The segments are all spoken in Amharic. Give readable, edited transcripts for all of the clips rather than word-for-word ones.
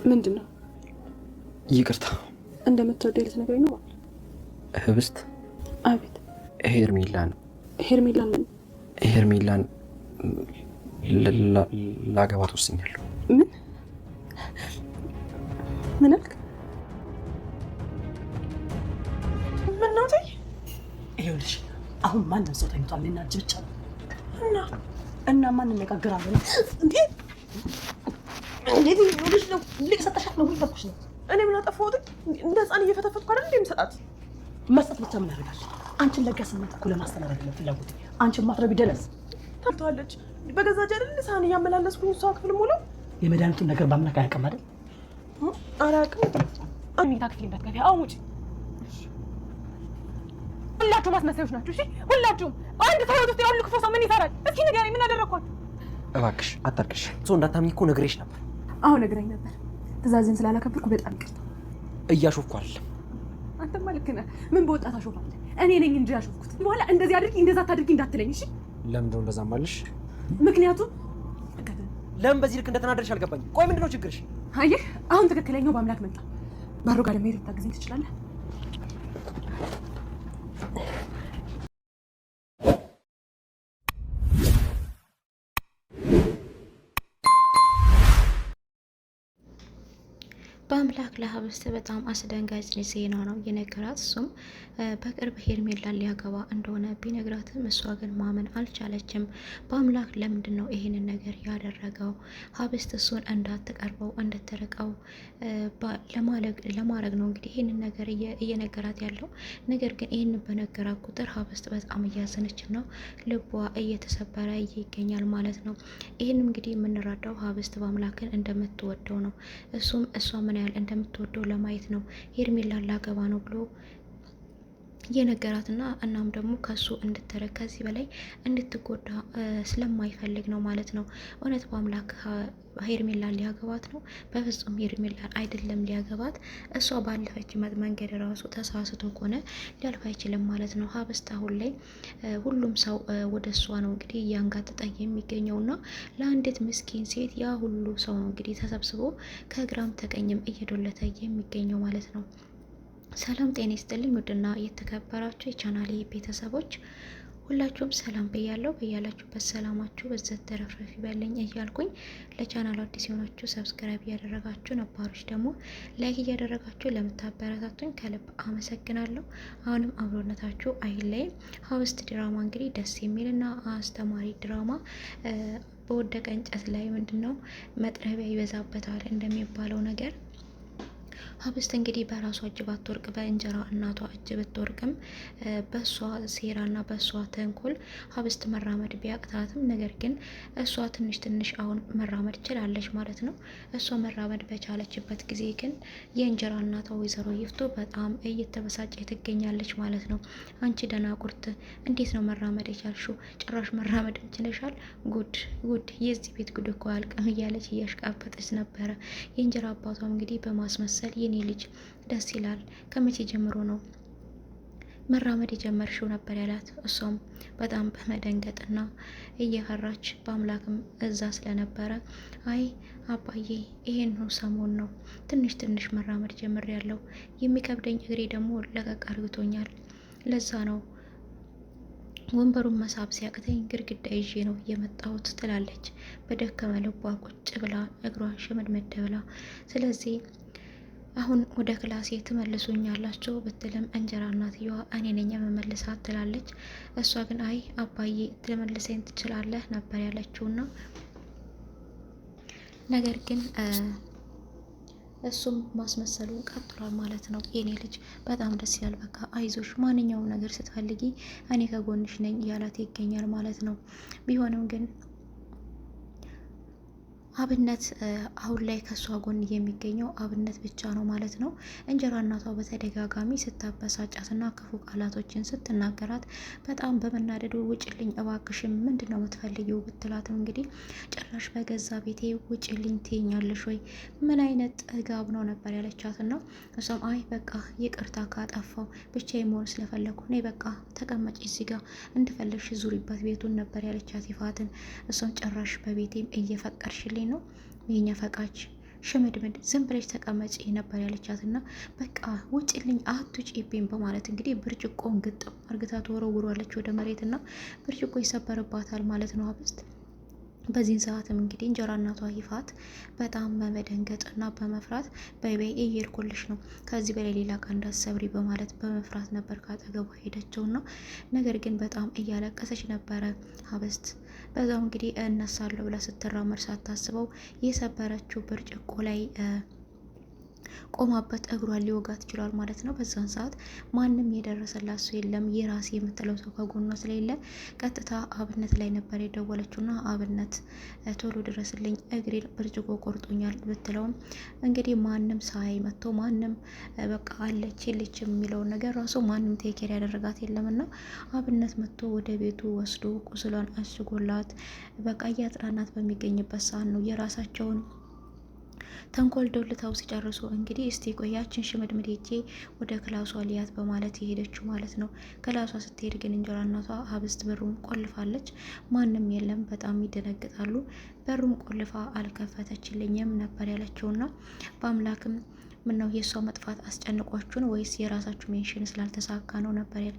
ምንድነው? ይቅርታ። እንደምትወደው ልትነግረኝ ነው? ህብስት? አቤት። ሄርሜላን ላገባት ወስኛለሁ። ምን አልክ? ምን ነው ተይ። ይኸውልሽ አሁን ማንም ሰው ተኝቷል። እኔና አንቺ ብቻ ነው እና ማን እንነጋገራለን? እንዴት ይኸውልሽ ነው ልሰጠሻት ነው ይፈጥሽ ነው። እኔ ምን አጠፋሁት? እንደ ህፃን እየፈተፈትኩ አይደል እንደምሰጣት? መስጠት ብቻ ምን ያደርጋል? አንቺን ለጋስነት እኮ ለማስተናገድ ነው ፍላጎት። አንቺን ማትረቢ ደነስ ታልተዋለች። በገዛ ጀርል ሳህን እያመላለስኩኝ እሷ ክፍል ሙሉ የመድኃኒቱን ነገር ባምላክ አያውቅም አይደል? አላውቅም። አሚታ ክፍል እንዳትገቢ። አሁን ውጪ። ሁላችሁም አስመሳዮች ናችሁ። እሺ ሁላችሁም። አንድ ሰው ውስጥ ያሉ ክፉ ሰው ምን ይሰራል? እስኪ ንገሪኝ፣ ምን አደረኳችሁ? እባክሽ አታርቅሽ። ሰው እንዳታምኚ እኮ ነግሬሽ ነበር። አሁን ነግረኝ ነበር። ትእዛዝን ስላላከበርኩ በጣም ይቅርታ። እያሾፍኩ አይደለም። አንተማ ልክ ነህ። ምን በወጣት አሾፋለህ? እኔ ነኝ እንጂ ያሾፍኩት። በኋላ እንደዚህ አድርጊ እንደዛ አታድርጊ እንዳትለኝ እሺ? ለምንድነው እንደዛ ማለሽ? ምክንያቱም ለምን በዚህ ልክ እንደተናደድሽ አልገባኝም። ቆይ ምንድነው ችግርሽ? አየህ አሁን ትክክለኛው በአምላክ መጣ። ባሮ ጋር ደግሞ ልታግዘኝ ትችላለህ? በአምላክ ለህብስት በጣም አስደንጋጭ ዜና ነው የነገራት። እሱም በቅርብ ሄርሜላን ሊያገባ እንደሆነ ቢነግራትም እሷ ግን ማመን አልቻለችም። በአምላክ ለምንድን ነው ይህንን ነገር ያደረገው? ህብስት እሱን እንዳትቀርበው እንድትርቀው ለማድረግ ነው እንግዲህ ይህንን ነገር እየነገራት ያለው። ነገር ግን ይህንን በነገራት ቁጥር ህብስት በጣም እያዘነች ነው፣ ልቧ እየተሰበረ ይገኛል ማለት ነው። ይህን እንግዲህ የምንረዳው ህብስት በአምላክን እንደምትወደው ነው። እሱም እሷ ምን ያህል እንደምትወደው ለማየት ነው ሄርሜላን ላገባ ነው ብሎ የነገራትና እናም ደግሞ ከሱ እንድትርቅ ከዚህ በላይ እንድትጎዳ ስለማይፈልግ ነው ማለት ነው። እውነት በአምላክ ሄርሜላን ሊያገባት ነው? በፍጹም ሄርሜላን አይደለም ሊያገባት። እሷ ባለፈች መንገድ ራሱ ተሳስቶ ከሆነ ሊያልፍ አይችልም ማለት ነው። ህብስት አሁን ላይ ሁሉም ሰው ወደ እሷ ነው እንግዲህ እያንጋጠጠ የሚገኘውና ለአንዲት ምስኪን ሴት ያ ሁሉ ሰው ነው እንግዲህ ተሰብስቦ ከግራም ተቀኝም እየዶለተ የሚገኘው ማለት ነው። ሰላም ጤና ይስጥልኝ ውድና የተከበራችሁ የቻናሌ ቤተሰቦች ሁላችሁም ሰላም ብያለሁ። በያላችሁበት ሰላማችሁ በዘት ተረፍረፍ ይበልኝ እያልኩኝ ለቻናሉ አዲስ የሆናችሁ ሰብስክራይብ እያደረጋችሁ ነባሮች ደግሞ ላይክ እያደረጋችሁ ለምታበረታቱኝ ከልብ አመሰግናለሁ። አሁንም አብሮነታችሁ አይለይም። ህብስት ድራማ እንግዲህ ደስ የሚልና አስተማሪ ድራማ በወደቀ እንጨት ላይ ምንድነው መጥረቢያ ይበዛበታል እንደሚባለው ነገር ህብስት እንግዲህ በራሷ እጅ ባትወርቅ በእንጀራ እናቷ እጅ ብትወርቅም በሷ ሴራና በሷ ተንኮል ህብስት መራመድ ቢያቅታትም ነገር ግን እሷ ትንሽ አሁን መራመድ ችላለች ማለት ነው። እሷ መራመድ በቻለችበት ጊዜ ግን የእንጀራ እናቷ ወይዘሮ ይፍቶ በጣም እየተበሳጨ ትገኛለች ማለት ነው። አንቺ ደናቁርት እንዴት ነው መራመድ የቻልሽው? ጭራሽ መራመድ እንችለሻል? ጉድ የዚህ ቤት ጉድ እኮ አያልቅም እያለች እያሽቃበጠች ነበረ። የእንጀራ አባቷም እንግዲህ በማስመሰል የኔ ልጅ ደስ ይላል፣ ከመቼ ጀምሮ ነው መራመድ የጀመርሽው ነበር ያላት። እሷም በጣም በመደንገጥና እየፈራች በአምላክም እዛ ስለነበረ አይ አባዬ ይሄን ነው ሰሞን ነው ትንሽ መራመድ ጀምሬያለሁ፣ የሚከብደኝ እግሬ ደግሞ ለቀቅ አርግቶኛል፣ ለዛ ነው ወንበሩን መሳብ ሲያቅተኝ ግድግዳ ይዤ ነው የመጣሁት ትላለች በደከመ ልቧ ቁጭ ብላ እግሯን ሽምድምድ ብላ። ስለዚህ አሁን ወደ ክላሴ ትመልሱኛላችሁ ብትልም እንጀራ እናትየዋ እኔ ነኝ የመመልሳት ትላለች። እሷ ግን አይ አባዬ ትመልሰኝ ትችላለህ ነበር ያለችውና ነገር ግን እሱም ማስመሰሉን ቀጥሏል ማለት ነው። የኔ ልጅ በጣም ደስ ይላል፣ በቃ አይዞሽ፣ ማንኛውም ነገር ስትፈልጊ እኔ ከጎንሽ ነኝ እያላት ይገኛል ማለት ነው። ቢሆንም ግን አብነት አሁን ላይ ከሷ ጎን የሚገኘው አብነት ብቻ ነው ማለት ነው። እንጀራ እናቷ በተደጋጋሚ ስታበሳጫትና ክፉ ቃላቶችን ስትናገራት በጣም በመናደዱ ውጭልኝ እባክሽም ምንድን ነው የምትፈልጊው ብትላትም እንግዲህ ጭራሽ በገዛ ቤቴ ውጭልኝ ትይኛለሽ ወይ? ምን አይነት ጥጋብ ነው ነበር ያለቻትና እሷም አይ በቃ ይቅርታ ካጠፋው ብቻ መሆን ስለፈለኩ ነይ በቃ ተቀመጭ እዚህ ጋር እንድፈለግሽ ዙሪበት ቤቱን ነበር ያለቻት ይፋትን። እሷም ጭራሽ በቤቴም እየፈቀድሽልኝ ነው የኛ ፈቃጅ ሽምድምድ ዝም ብለሽ ተቀመጪ ነበር ያለቻትና በቃ ውጭልኝ አትውጪብኝ በማለት እንግዲህ ብርጭቆን ግጥም አርግታ ተወረውሯለች ወደ መሬትና ብርጭቆ ይሰበርባታል ማለት ነው አብስት። በዚህን ሰዓትም እንግዲህ እንጀራ እናቷ ይፋት በጣም በመደንገጥና በመፍራት በይ እየሄድኩልሽ ነው ከዚህ በላይ ሌላ ቃ እንዳትሰብሪ በማለት በመፍራት ነበር ካጠገቧ ሄደችውና ነገር ግን በጣም እያለቀሰች ነበረ አብስት። በዛው እንግዲህ እነሳለሁ ብላ ስትራመድ ሳታስበው የሰበረችው ብርጭቆ ላይ ቆማበት እግሯን ሊወጋት ይችላል ማለት ነው። በዛን ሰዓት ማንም የደረሰላት ሰው የለም። የራሴ የምትለው ሰው ከጎኗ ስለሌለ ቀጥታ አብነት ላይ ነበር የደወለችውና አብነት ቶሎ ድረስልኝ እግሬን ብርጭቆ ቆርጦኛል ብትለውም እንግዲህ ማንም ሳይ መጥቶ ማንም በቃ አለች የለችም የሚለውን ነገር ራሱ ማንም ቴኬር ያደረጋት የለምና አብነት መጥቶ ወደ ቤቱ ወስዶ ቁስሏን አስጎላት በቃ እያጥራናት በሚገኝበት ሰዓት ነው የራሳቸውን ተንኮል ዶልታው ሲጨርሱ እንግዲህ እስቲ ቆያችን ሽምድምድ ሄጄ ወደ ክላሷ ሊያት በማለት የሄደችው ማለት ነው። ክላሷ ስትሄድ ግን እንጀራ እናቷ አብስት በሩን ቆልፋለች። ማንም የለም። በጣም ይደነግጣሉ። በሩን ቆልፋ አልከፈተችልኝም ነበር ያለችውና በአምላክም ምነው የሷ መጥፋት አስጨንቋችሁ ነው ወይስ የራሳችሁ ሜንሽን ስላልተሳካ ነው ነበር ያለ።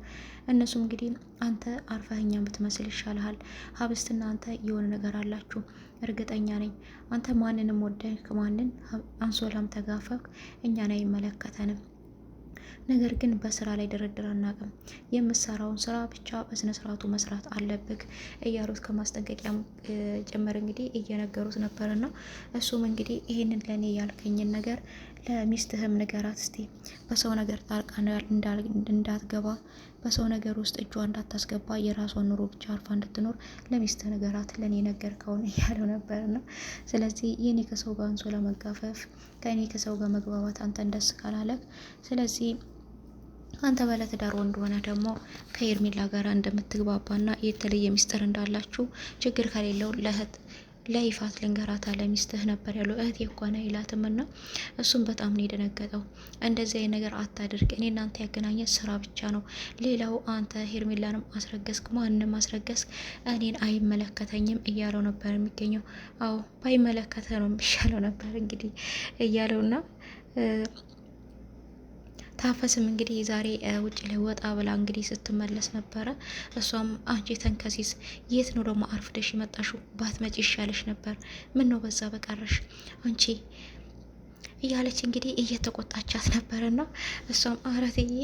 እነሱም እንግዲህ አንተ አርፈህኛ ብትመስል ይሻልሃል፣ ሀብስትና አንተ የሆነ ነገር አላችሁ እርግጠኛ ነኝ። አንተ ማንንም ወደህ ማንን አንሶላም ተጋፈክ እኛን አይመለከተንም። ነገር ግን በስራ ላይ ድርድር አናውቅም። የምሰራውን ስራ ብቻ በስነ ስርዓቱ መስራት አለብክ እያሉት ከማስጠንቀቂያም ጭምር እንግዲህ እየነገሩት ነበርና እሱም እንግዲህ ይሄንን ለኔ ያልከኝን ነገር ለሚስትህም ንገራት እስቲ በሰው ነገር ጣልቃ እንዳትገባ በሰው ነገር ውስጥ እጇ እንዳታስገባ የራሷን ኑሮ ብቻ አርፋ እንድትኖር ለሚስትህ ንገራት ለኔ ነገርከውን እያለው ነበርና ስለዚህ የኔ ከሰው ጋር አንሶላ መጋፈፍ ከኔ ከሰው ጋር መግባባት አንተን ደስ ካላለክ ስለዚህ አንተ ባለትዳር ወንድ ሆነ ደግሞ ከኤርሚላ ጋር እንደምትግባባና የተለየ ሚስጥር እንዳላችሁ ችግር ከሌለው ለይፋት ልንገራታ ለሚስትህ ነበር ያለው። እህቴ እኮ ነው ይላትምና እሱም በጣም ነው የደነገጠው። እንደዚህ አይነት ነገር አታድርግ፣ እኔ እናንተ ያገናኘ ስራ ብቻ ነው። ሌላው አንተ ሄርሜላንም አስረገዝክ ማንንም አስረገዝክ እኔን አይመለከተኝም እያለው ነበር የሚገኘው። አዎ ባይመለከተ ነው የሚሻለው ነበር እንግዲህ እያለውና ታፈስም እንግዲህ ዛሬ ውጭ ላይ ወጣ ብላ እንግዲህ ስትመለስ ነበረ። እሷም አንቺ ተንከሲስ የት ነው ደግሞ አርፍደሽ የመጣሽው? ባትመጪ ይሻለሽ ነበር። ምን ነው በዛ በቀረሽ አንቺ እያለች እንግዲህ እየተቆጣቻት ነበርና እሷም አረትዬ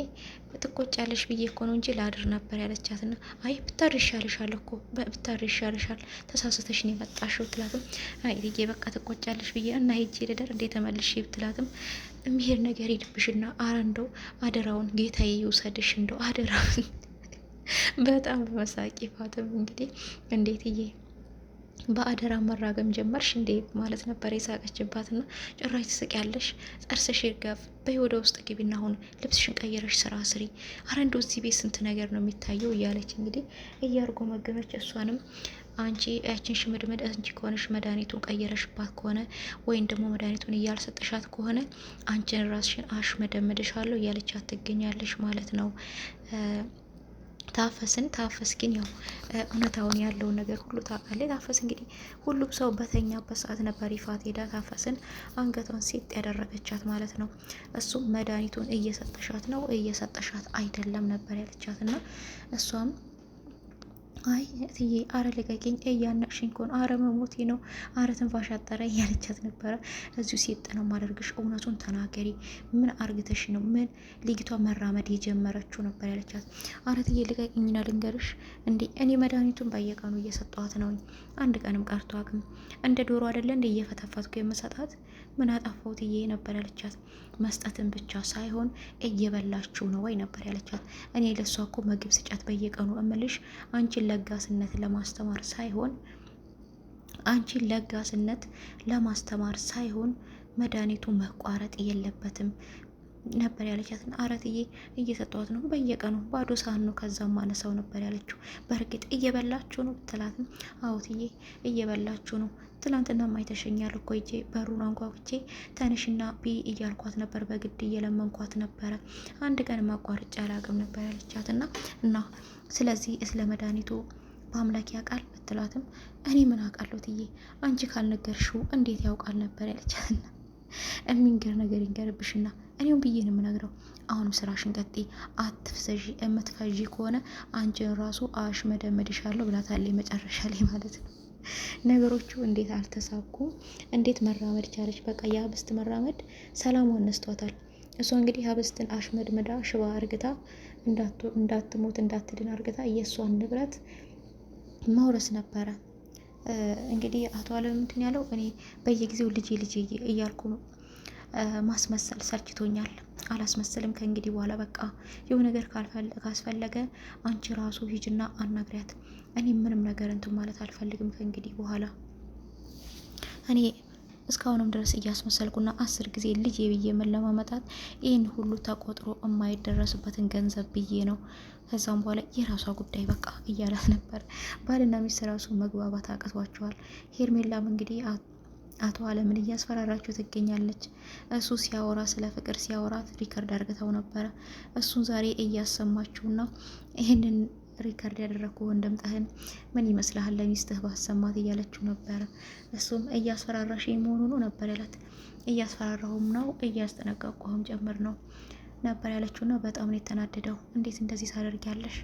ትቆጫለሽ ብዬ እኮ ነው እንጂ ላድር ነበር ያለቻትና አይ ብታር ይሻልሻል እኮ ብታር ይሻልሻል ተሳስተሽ ነው የመጣሽው ትላትም አይ ልጄ በቃ ትቆጫለሽ ብዬ እና ሄጄ ልደር እንዴ ተመልሼ ብትላትም የሚሄድ ነገር ይድብሽና አረ እንደው አደራውን ጌታዬ ይውሰድሽ እንደው አደራውን በጣም በመሳቂ ፋትም እንግዲህ እንዴትዬ በአደራ መራገም ጀመርሽ እንዴ ማለት ነበር የሳቀችባትና ጭራሽ ትስቂያለሽ ጥርስሽ ይርገፍ በይ ወደ ውስጥ ግቢና አሁን ልብስሽን ቀይረሽ ስራ ስሪ አረ እንደው እዚህ ቤት ስንት ነገር ነው የሚታየው እያለች እንግዲህ እያርጎ መገመች እሷንም አንቺ ያችን ሽምድምድ አንቺ ከሆነሽ መድኃኒቱን ቀይረሽባት ከሆነ ወይም ደግሞ መድኃኒቱን እያልሰጠሻት ከሆነ አንቺን ራስሽን አሽመደምድሻለሁ እያለቻት ትገኛለሽ ማለት ነው። ታፈስ ግን ያው እውነታውን ያለውን ነገር ሁሉ ታውቃለች። ታፈስ እንግዲህ ሁሉም ሰው በተኛበት ሰዓት ነበር ይፋት ሄዳ ታፈስን አንገቷን ሴት ያደረገቻት ማለት ነው። እሱም መድኃኒቱን እየሰጠሻት ነው እየሰጠሻት አይደለም ነበር ያለቻትና እሷም አይ እትዬ አረ ልቀቂኝ እያነቅሽኝ ኮን አረ መሞቴ ነው አረ ትንፋሽ አጠረ እያለቻት ነበረ። እዚሁ ሴት ነው ማደርግሽ እውነቱን ተናገሪ ምን አርግተሽ ነው ምን ልጅቷ መራመድ የጀመረችው ነበር ያለቻት። አረ እትዬ ልቀቂኝና ልንገርሽ እንዴ እኔ መድኃኒቱን በየቀኑ እየሰጠኋት ነው አንድ ቀንም ቀርቶ አቅም እንደ ዶሮ አይደለ እንደ እየፈተፈትኩ የምሰጣት ምን አጠፋሁት እዬ ነበር ያለቻት። መስጠትን ብቻ ሳይሆን እየበላችሁ ነው ወይ ነበር ያለቻት። እኔ ለሷ እኮ ምግብ ስጫት በየቀኑ እምልሽ አንቺን ለጋስነት ለማስተማር ሳይሆን መድኃኒቱ መቋረጥ የለበትም ነበር ያለቻት። አረትዬ እየሰጧት ነው በየቀኑ ባዶ ሳህን ነው ከዛም ማነሳው ነበር ያለችው። በእርግጥ እየበላችሁ ነው ብትላትም አውትዬ እየበላችሁ ነው ትላንትና ማይተሸኛል እኮ ይጄ በሩን አንኳኩቼ ተነሽና ቢ እያልኳት ነበር በግድ እየለመንኳት ነበረ አንድ ቀን ማቋረጫ አላቅም ነበር ያለቻትና እና ስለዚህ እስለ መድኃኒቱ በአምላክ ያውቃል ብትላትም እኔ ምን አውቃለሁ ትዬ አንቺ ካልነገርሽው እንዴት ያውቃል ነበር ያለቻትና የሚንገር ነገር ይንገርብሽና እኔም ብዬ ነው የምነግረው። አሁንም ስራሽን ቀጤ አትፍሰዢ፣ የምትፈዢ ከሆነ አንቺን ራሱ አሽመደመድሻለሁ ብላታለች መጨረሻ ላይ ማለት ነው። ነገሮቹ እንዴት አልተሳኩም? እንዴት መራመድ ቻለች? በቃ የህብስት መራመድ ሰላሟን ነስቷታል። እሷ እንግዲህ ህብስትን አሽመድምዳ ሽባ እርግታ እንዳትሞት እንዳትድን እርግታ የእሷን ንብረት መውረስ ነበረ። እንግዲህ አቶ አለም እንትን ያለው እኔ በየጊዜው ልጄ እያልኩ ነው ማስመሰል ሰልችቶኛል፣ አላስመስልም ከእንግዲህ በኋላ በቃ የሆነ ነገር ካስፈለገ አንቺ ራሱ ሂጅና አናግሪያት፣ እኔ ምንም ነገር እንትን ማለት አልፈልግም ከእንግዲህ በኋላ። እኔ እስካሁንም ድረስ እያስመሰልኩና 10 ጊዜ ልጄ ብዬ መለማመጣት ይህን ሁሉ ተቆጥሮ የማይደረስበትን ገንዘብ ብዬ ነው። ከዛም በኋላ የራሷ ጉዳይ በቃ እያላት ነበር። ባልና ሚስት ራሱ መግባባት አቅቷቸዋል። ሄርሜላም እንግዲህ አቶ አለምን እያስፈራራችሁ ትገኛለች። እሱ ሲያወራ ስለ ፍቅር ሲያወራት ሪከርድ አድርገው ነበረ። እሱን ዛሬ እያሰማችውና ይህንን ሪከርድ ያደረግኩ ወንድምጥህን ምን ይመስልሃል ለሚስትህ ባሰማት እያለችው ነበረ። እሱም እያስፈራራሽ መሆኑ ነው ነበር ያላት። እያስፈራራሁም ነው እያስጠነቀቅኩህም ጭምር ነው ነበር ያለችውና በጣም ነው የተናደደው። እንዴት እንደዚህ ታደርጊያለሽ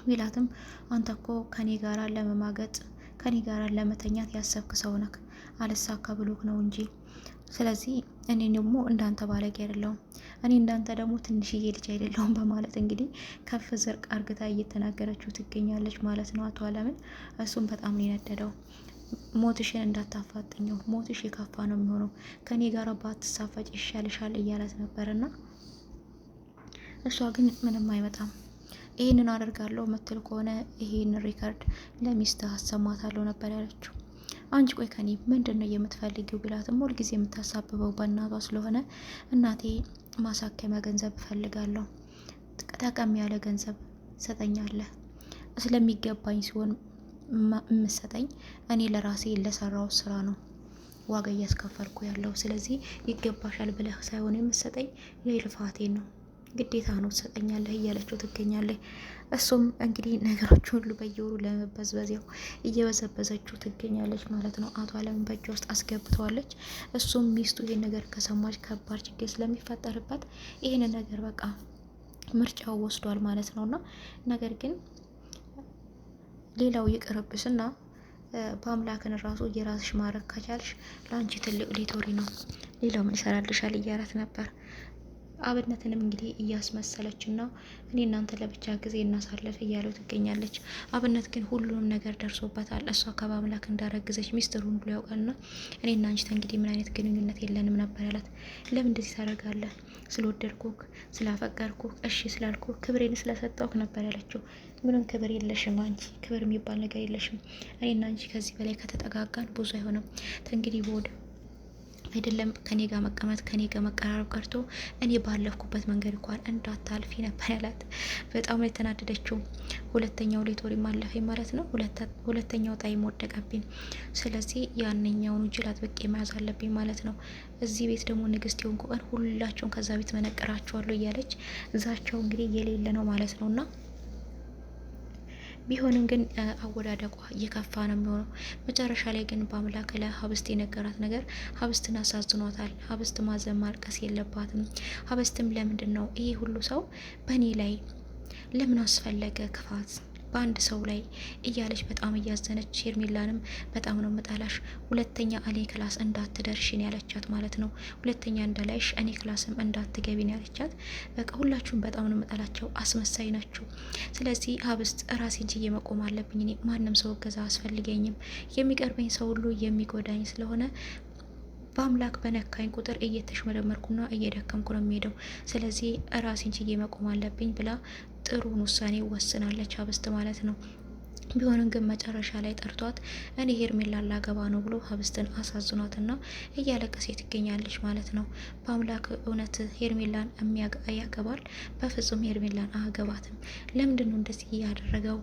ቢላትም አንተ እኮ ከኔ ጋራ ለመማገጥ ከኔ ጋራ ለመተኛት ያሰብክ ሰው ነክ አልሳካ ብሎክ ነው እንጂ። ስለዚህ እኔ ደግሞ እንዳንተ ባለጌ አይደለሁም፣ እኔ እንዳንተ ደግሞ ትንሽዬ ልጅ አይደለሁም በማለት እንግዲህ ከፍ ዝርቅ አርግታ እየተናገረችው ትገኛለች ማለት ነው አቶ አለምን። እሱም በጣም ነው የነደደው። ሞትሽን እንዳታፋጥኘው፣ ሞትሽ የከፋ ነው የሚሆነው፣ ከኔ ጋር ባትሳፈጭ ይሻልሻል እያላት ነበርና እሷ ግን ምንም አይመጣም። ይህንን አደርጋለሁ ምትል ከሆነ ይህን ሪከርድ ለሚስትህ አሰማታለሁ ነበር ያለችው። አንቺ ቆይ ከኔ ምንድን ነው የምትፈልጊው ቢላትም ሁልጊዜ የምታሳብበው በእናቷ ስለሆነ እናቴ ማሳከሚያ ገንዘብ እፈልጋለሁ፣ ጠቀም ያለ ገንዘብ ሰጠኛለህ፣ ስለሚገባኝ ሲሆን የምሰጠኝ እኔ ለራሴ ለሰራው ስራ ነው ዋጋ እያስከፈልኩ ያለው፣ ስለዚህ ይገባሻል ብለህ ሳይሆን የምሰጠኝ የልፋቴን ነው፣ ግዴታ ነው ትሰጠኛለህ እያለችው ትገኛለች። እሱም እንግዲህ ነገሮች ሁሉ በየወሩ ለመበዝበዝ ያው እየበዘበዘችው ትገኛለች ማለት ነው። አቶ አለምን በእጇ ውስጥ አስገብተዋለች። እሱም ሚስቱ ይህን ነገር ከሰማች ከባድ ችግር ስለሚፈጠርበት ይህን ነገር በቃ ምርጫው ወስዷል ማለት ነውና ነገር ግን ሌላው ይቅርብሽና በአምላክን ራሱ የራስሽ ማድረግ ከቻልሽ ለአንቺ ትልቅ ሊቶሪ ነው፣ ሌላው ምን ይሰራልሻል እያላት ነበር። አብነትንም እንግዲህ እያስመሰለችና እኔ እናንተ ለብቻ ጊዜ እናሳለፍ እያለው ትገኛለች። አብነት ግን ሁሉንም ነገር ደርሶበታል። እሷ ከበአምላክ እንዳረግዘች ሚስጥሩን ብሎ ያውቃልና እኔና አንቺ እንግዲህ ምን አይነት ግንኙነት የለንም ነበር ያላት። ለምን እንደዚህ ታደርጋለህ? ስለወደድኩክ ስላፈቀርኩክ እሺ ስላልኩክ ክብሬን ስለሰጠውክ ነበር ያለችው። ምንም ክብር የለሽም አንቺ፣ ክብር የሚባል ነገር የለሽም። እኔና አንቺ ከዚህ በላይ ከተጠጋጋን ብዙ አይሆንም። እንግዲህ ወደ አይደለም ከኔ ጋር መቀመጥ ከኔ ጋር መቀራረብ ቀርቶ እኔ ባለፍኩበት መንገድ እንኳን እንዳታልፊ ነበር ያላት። በጣም ነው የተናደደችው። ሁለተኛው ሌቶሪ ማለፈ ማለት ነው። ሁለተኛው ጣይም ወደቀብኝ። ስለዚህ ያንኛውን ጅል አጥብቄ መያዝ አለብኝ ማለት ነው። እዚህ ቤት ደግሞ ንግስት የሆንኩ ቀን ሁላቸውን ከዛ ቤት መነቀራቸዋለሁ እያለች እዛቸው እንግዲህ የሌለ ነው ማለት ነውና ቢሆንም ግን አወዳደቋ እየከፋ ነው የሚሆነው። መጨረሻ ላይ ግን በአምላክ ለሀብስት የነገራት ነገር ሀብስትን አሳዝኗታል። ሀብስት ማዘን ማልቀስ የለባትም። ሀብስትም ለምንድን ነው ይሄ ሁሉ ሰው በእኔ ላይ ለምን አስፈለገ ክፋት በአንድ ሰው ላይ እያለች በጣም እያዘነች ሄርሜላንም በጣም ነው መጣላሽ፣ ሁለተኛ እኔ ክላስ እንዳትደርሽን ያለቻት ማለት ነው። ሁለተኛ እንዳላይሽ እኔ ክላስም እንዳትገቢን ያለቻት። በቃ ሁላችሁም በጣም ነው መጣላቸው፣ አስመሳይ ናችሁ። ስለዚህ ሀብስት ራሴን ችዬ መቆም አለብኝ። እኔ ማንም ሰው እገዛ አስፈልገኝም። የሚቀርበኝ ሰው ሁሉ የሚጎዳኝ ስለሆነ በአምላክ በነካኝ ቁጥር እየተሽመረመርኩና እየደከምኩ ነው የሚሄደው። ስለዚህ ራሴን ችዬ መቆም አለብኝ ብላ ጥሩን ውሳኔ ወስናለች ሀብስት ማለት ነው። ቢሆንም ግን መጨረሻ ላይ ጠርቷት እኔ ሄርሜላን ላገባ ነው ብሎ ሀብስትን አሳዝኗትና እያለቀሰ ትገኛለች ማለት ነው። በአምላክ እውነት ሄርሜላን ያገባል? በፍጹም ሄርሜላን አያገባትም። ለምንድን ነው እንደዚህ እያደረገው?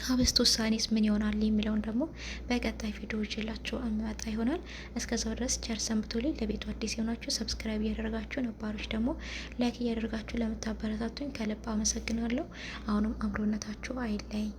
ሀብስት ውሳኔስ ምን ይሆናል የሚለውን ደግሞ በቀጣይ ቪዲዮ ይዤላችሁ እመጣ ይሆናል። እስከዛው ድረስ ቸር ሰንብቱልኝ። ለቤቱ አዲስ የሆናችሁ ሰብስክራይብ እያደረጋችሁ፣ ነባሮች ደግሞ ላይክ እያደረጋችሁ ለምታበረታቱኝ ከልብ አመሰግናለሁ። አሁንም አብሮነታችሁ አይለኝ።